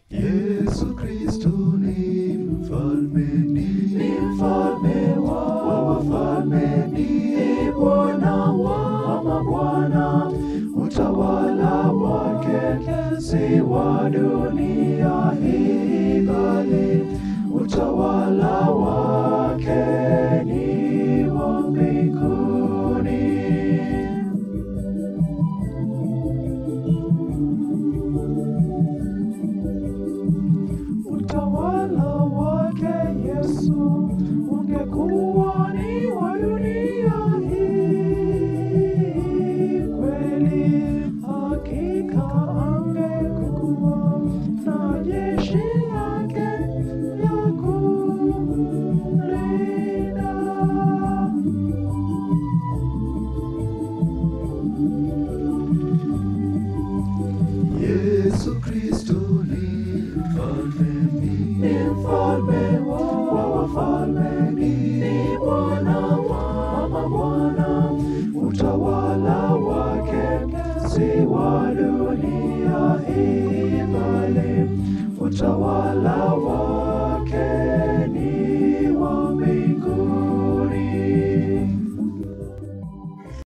Yesu Kristo ni mfalme, ni mfalme wa wafalme, ni Bwana wa mabwana. Utawala wake si wa dunia hii, bali utawala wake ni wa mbinguni. Utawala wake Yesu ungekuwa ni wa dunia hii, kweli hakika angekuwa na jeshi lake la kulinda. Yesu Kristo ni mfalme wa wafalme, ni Bwana wa mabwana. Utawala wake si wa dunia hii, bali utawala wa